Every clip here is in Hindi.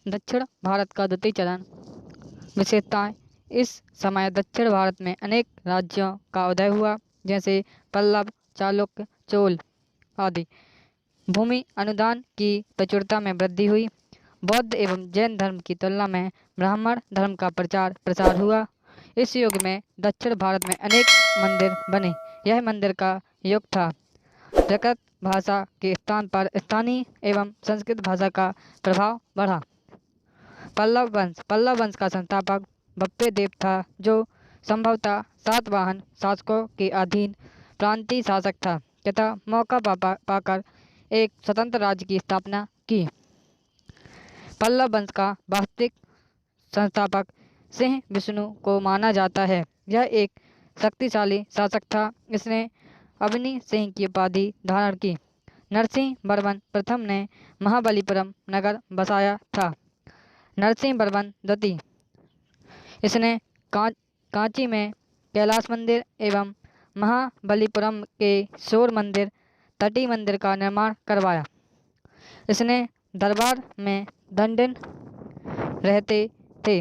दक्षिण भारत का द्वितीय चरण। विशेषताएं। इस समय दक्षिण भारत में अनेक राज्यों का उदय हुआ, जैसे पल्लव, चालुक्य, चोल आदि। भूमि अनुदान की प्रचुरता में वृद्धि हुई। बौद्ध एवं जैन धर्म की तुलना में ब्राह्मण धर्म का प्रचार प्रसार हुआ। इस युग में दक्षिण भारत में अनेक मंदिर बने। यह मंदिर का युग था। प्राकृत भाषा के स्थान पर स्थानीय एवं संस्कृत भाषा का प्रभाव बढ़ा। पल्लव वंश का संस्थापक बप्पे देव था, जो संभवतः सातवाहन शासकों के अधीन प्रांतीय शासक था तथा मौका पाकर एक स्वतंत्र राज्य की स्थापना की। पल्लव वंश का वास्तविक संस्थापक सिंह विष्णु को माना जाता है। यह एक शक्तिशाली शासक था। इसने अवनी सिंह की उपाधि धारण की। नरसिंह वर्मन प्रथम ने महाबलीपुरम नगर बसाया था। नरसिंह वर्मन द्वितीय, इसने कांची में कैलाश मंदिर एवं महाबलीपुरम के शोर मंदिर, तटी मंदिर का निर्माण करवाया। इसने दरबार में दंडन रहते थे।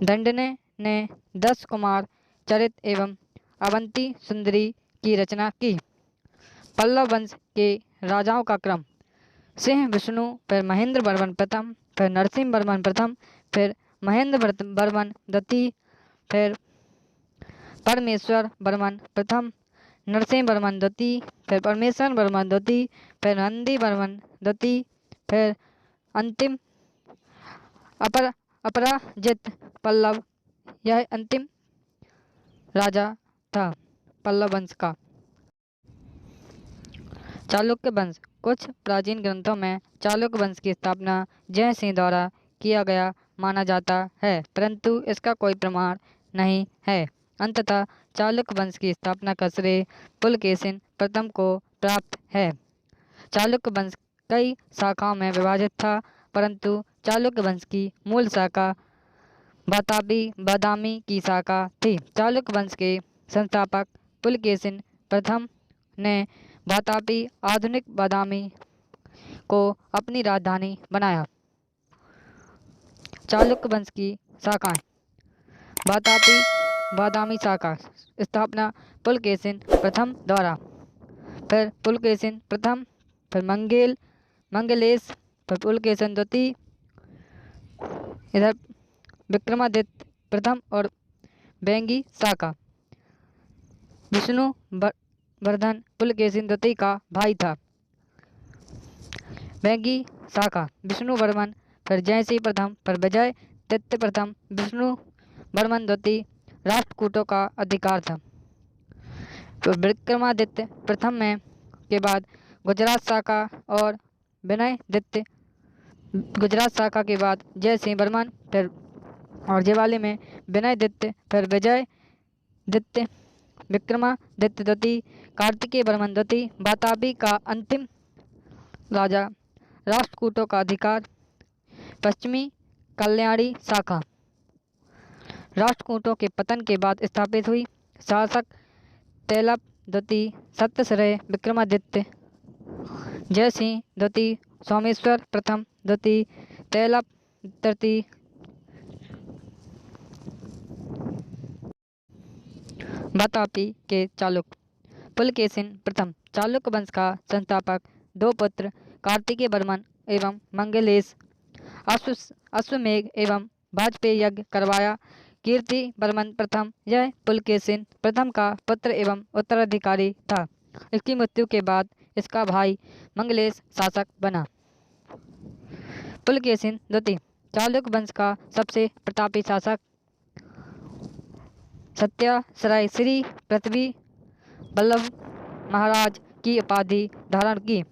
दंडने ने 10 कुमार चरित एवं अवंती सुंदरी की रचना की। पल्लव वंश के राजाओं का क्रम। सिंह विष्णु, फिर महेंद्र वर्मन प्रथम, फिर नरसिंह वर्मन प्रथम, फिर महेंद्र वर्मन द्वितीय, फिर परमेश्वर वर्मन प्रथम, नरसिंह वर्मन द्वितीय, फिर परमेश्वर वर्मन द्वितीय, फिर नंदी वर्मन द्वितीय, फिर अंतिम अपराजित पल्लव। यह अंतिम राजा था पल्लव वंश का। चालुक्य वंश। कुछ प्राचीन ग्रंथों में चालुक्य वंश की स्थापना जय सिंह द्वारा किया गया माना जाता है, परंतु इसका कोई प्रमाण नहीं है। अंततः चालुक्य वंश की स्थापना का श्रेय पुलकेशिन प्रथम को प्राप्त है। चालुक्य वंश कई शाखाओं में विभाजित था, परंतु चालुक्य वंश की मूल शाखा वातापी बादामी की शाखा थी। चालुक्य वंश के संस्थापक पुलकेशिन प्रथम ने वातापी आधुनिक बादामी को अपनी राजधानी बनाया। चालुक्य वंश की शाखाएं। वातापी बादामी शाखा स्थापना पुलकेशिन प्रथम द्वारा, फिर पुलकेशिन प्रथम, फिर मंगलेश, फिर पुलकेशिन द्वितीय, इधर विक्रमादित्य प्रथम और बेंगी शाखा। विष्णु वर्धन पुलकेशिन द्वितीय का भाई था। बेंगी शाखा विष्णु वर्मन, फिर जयसिंह प्रथम, फिर विजय दत्त प्रथम, विष्णु वर्मन द्वितीय राष्ट्रकूटों का अधिकार था। तो विक्रमादित्य प्रथम में के बाद गुजरात शाखा और विनय दत्त, गुजरात शाखा के बाद जय सिंह वर्मन, फिर और जेवाली में विनय दत्त, फिर विजय दत्त, विक्रमादित्य द्वितीय, कार्तिकेय वर्मन द्वितीय। वातापी का अंतिम राजा, राष्ट्रकूटों का अधिकार। पश्चिमी कल्याणी शाखा राष्ट्रकूटों के पतन के बाद स्थापित हुई। शासक तैलप द्वितीय, सत्यश्रय विक्रमादित्य, जयसिंह द्वितीय, सोमेश्वर प्रथम द्वितीय, तैलप तृतीय। वातापी के चालुक्य। पुलकेशिन प्रथम चालुक्य वंश का संस्थापक। 2 पुत्र कार्तिकेय वर्मन एवं मंगलेश। अश्वमेघ एवं वाजपेयी यज्ञ करवाया। कीर्ति वर्मन प्रथम, यह पुलकेशिन प्रथम का पुत्र एवं उत्तराधिकारी था। इसकी मृत्यु के बाद इसका भाई मंगलेश शासक बना। पुलकेशिन द्वितीय चालुक्य वंश का सबसे प्रतापी शासक। सत्याश्रय श्री पृथ्वी वल्लभ महाराज की उपाधि धारण की।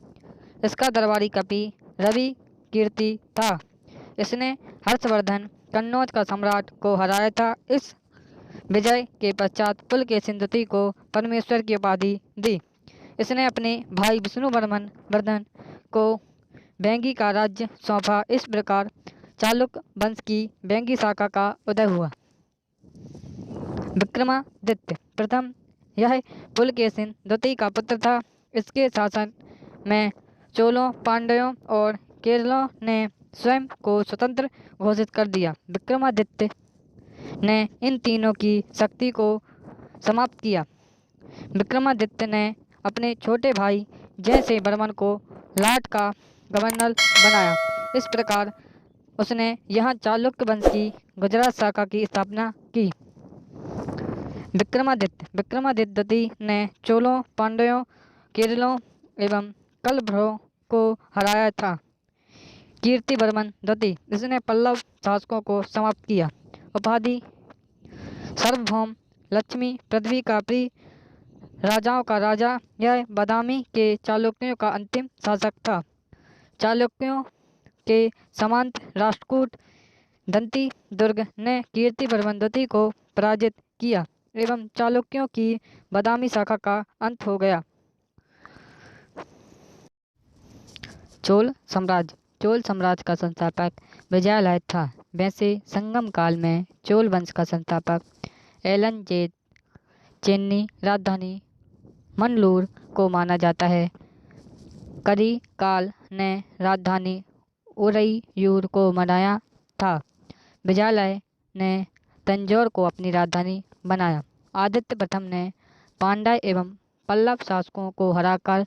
इसका दरबारी कवि रवि कीर्ति था। इसने हर्षवर्धन कन्नौज का सम्राट को हराया था। इस विजय के पश्चात पुलकेशिन द्वितीय को परमेश्वर की उपाधि दी। इसने अपने भाई विष्णु वर्धन को बेंगी का राज्य सौंपा। इस प्रकार चालुक्य वंश की बेंगी शाखा का उदय हुआ। विक्रमादित्य प्रथम, यह पुलकेशिन द्वितीय का पुत्र था। इसके शासन में चोलों, पांड्यों और केरलों ने स्वयं को स्वतंत्र घोषित कर दिया। विक्रमादित्य ने इन तीनों की शक्ति को समाप्त किया। विक्रमादित्य ने अपने छोटे भाई जयसेन वर्मन को लाट का गवर्नर बनाया। इस प्रकार उसने यहाँ चालुक्य वंश की गुजरात शाखा की स्थापना की। विक्रमादित्य द्वितीय ने चोलों, पांड्यों, केरलों एवं कलभ्रों को हराया था। कीर्तिवर्मन द्वितीय, इसने पल्लव शासकों को समाप्त किया। उपाधि सार्वभौम, लक्ष्मी, पृथ्वी का प्रिय, राजाओं का राजा, यह बादामी के चालुक्यों का अंतिम शासक था। चालुक्यों के समांत राष्ट्रकूट दंती दुर्ग ने कीर्तिवर्मन द्वितीय को पराजित किया एवं चालुक्यों की बादामी शाखा का अंत हो गया। चोल साम्राज्य का संस्थापक विजयालय था। वैसे संगम काल में चोल वंश का संस्थापक एलनजेद चेन्नई राजधानी मनलूर को माना जाता है। करी काल ने राजधानी उरैयूर को बनाया था। विजयालय ने तंजौर को अपनी राजधानी बनाया। आदित्य प्रथम ने पांड्य एवं पल्लव शासकों को हराकर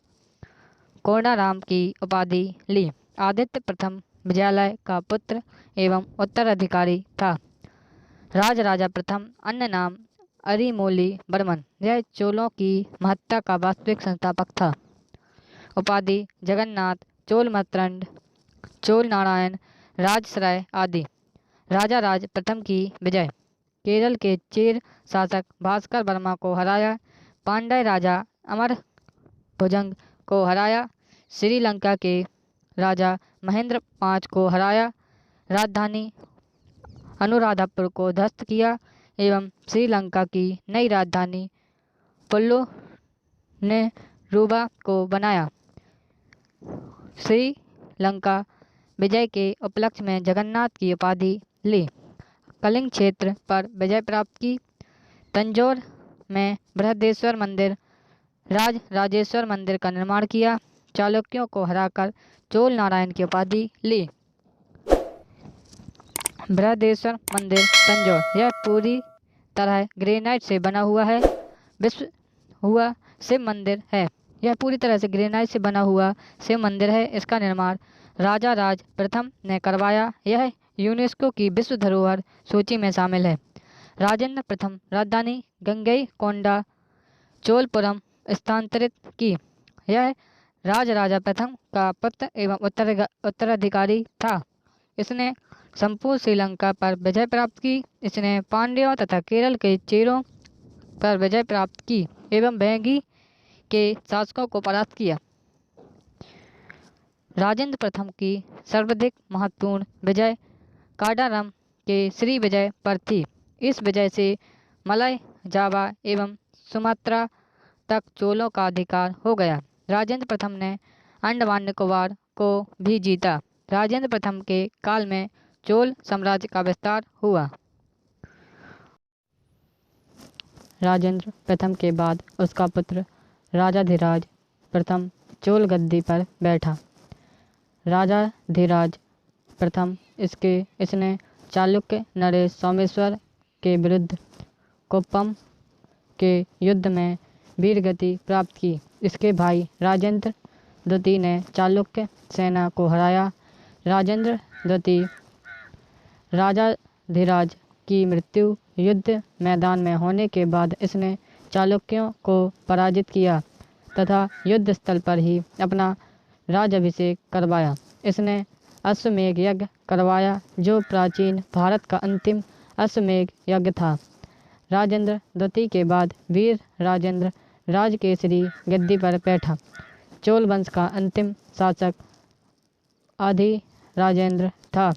कोणाराम की उपाधि ली। आदित्य प्रथम विजयालय का पुत्र एवं उत्तराधिकारी था। राजा प्रथम अन्य नाम अरिमोली वर्मन, यह चोलों की महत्ता का वास्तविक संस्थापक था। उपाधि जगन्नाथ, चोल मर्तंड, चोल नारायण, राजश्रय आदि। राज प्रथम की विजय, केरल के चेर शासक भास्कर वर्मा को हराया। पांड्य राजा अमर भुजंग को हराया। श्रीलंका के राजा महेंद्र पाँच को हराया। राजधानी अनुराधापुर को ध्वस्त किया एवं श्रीलंका की नई राजधानी पुल्लो ने रूबा को बनाया। श्रीलंका विजय के उपलक्ष्य में जगन्नाथ की उपाधि ली। कलिंग क्षेत्र पर विजय प्राप्त की। तंजौर में बृहदेश्वर मंदिर, राजराजेश्वर मंदिर का निर्माण किया। चालुक्यों को हराकर चोल नारायण की उपाधि ली। बृहदेश्वर मंदिर तंजौर, यह पूरी तरह ग्रेनाइट से बना हुआ है। विश्व हुआ शिव मंदिर है। यह पूरी तरह से ग्रेनाइट से बना हुआ शिव मंदिर है। इसका निर्माण राजा राज प्रथम ने करवाया। यह यूनेस्को की विश्व धरोहर सूची में शामिल है। राजेंद्र प्रथम राजधानी गंगईकोंडा चोलपुरम स्थानांतरित की। यह राजा प्रथम का पुत्र एवं उत्तराधिकारी था। इसने संपूर्ण श्रीलंका पर विजय प्राप्त की। इसने पांड्यों तथा केरल के चेरों पर विजय प्राप्त की एवं वेंगी के शासकों को परास्त किया। राजेंद्र प्रथम की सर्वाधिक महत्वपूर्ण विजय काडारम के श्री विजय पर थी। इस विजय से मलय, जावा एवं सुमात्रा तक चोलों का अधिकार हो गया। राजेंद्र प्रथम ने अंडमान निकोबार को भी जीता। राजेंद्र प्रथम के काल में चोल साम्राज्य का विस्तार हुआ। राजेंद्र प्रथम के बाद उसका पुत्र राजाधिराज प्रथम चोल गद्दी पर बैठा। राजाधिराज प्रथम इसने चालुक्य नरेश सोमेश्वर के विरुद्ध कोप्पम के युद्ध में वीरगति प्राप्त की। इसके भाई राजेंद्र द्वितीय ने चालुक्य सेना को हराया। राजेंद्र द्वितीय राजाधिराज की मृत्यु युद्ध मैदान में होने के बाद इसने चालुक्यों को पराजित किया तथा युद्ध स्थल पर ही अपना राज्याभिषेक करवाया। इसने अश्वमेध यज्ञ करवाया जो प्राचीन भारत का अंतिम अश्वमेध यज्ञ था। राजेंद्र द्वितीय के बाद वीर राजेंद्र राजकेसरी गद्दी पर बैठा। चोल वंश का अंतिम शासक आदि राजेंद्र था।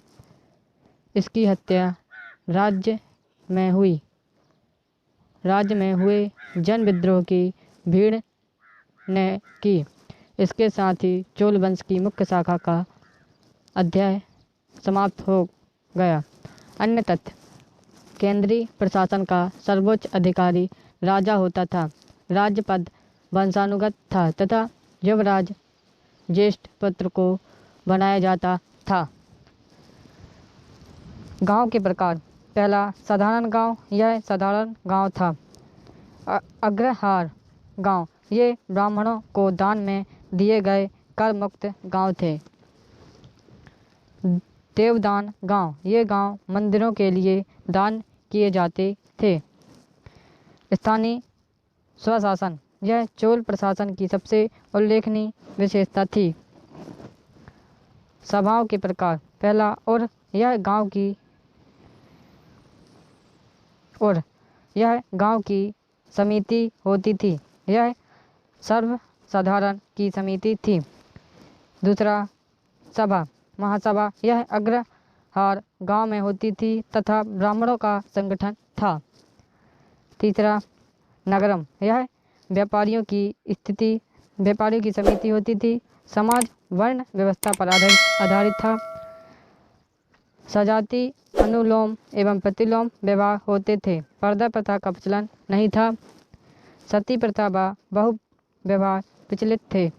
इसकी हत्या राज्य में हुए जन विद्रोह की भीड़ ने की। इसके साथ ही चोल वंश की मुख्य शाखा का अध्याय समाप्त हो गया। अन्य तथ्य: केंद्रीय प्रशासन का सर्वोच्च अधिकारी राजा होता था। राज्य पद वंशानुगत था तथा युवराज ज्येष्ठ पुत्र को बनाया जाता था। गांव के प्रकार। पहला साधारण गांव, यह साधारण गांव था। अग्रहार गांव, ये ब्राह्मणों को दान में दिए गए कर मुक्त गांव थे। देवदान गांव, ये गांव मंदिरों के लिए दान किए जाते थे। स्थानीय स्वशासन, यह चोल प्रशासन की सबसे उल्लेखनीय विशेषता थी। सभाओं के प्रकार। पहला और यह गांव की समिति होती थी। यह सर्वसाधारण की समिति थी। दूसरा सभा महासभा, यह अग्रहार गांव में होती थी तथा ब्राह्मणों का संगठन था। तीसरा नगरम, यह व्यापारियों की समिति होती थी। समाज वर्ण व्यवस्था पर आधारित था। सजाति अनुलोम एवं प्रतिलोम विवाह होते थे। पर्दा प्रथा का प्रचलन नहीं था। सती प्रथा व बहु विवाह प्रचलित थे।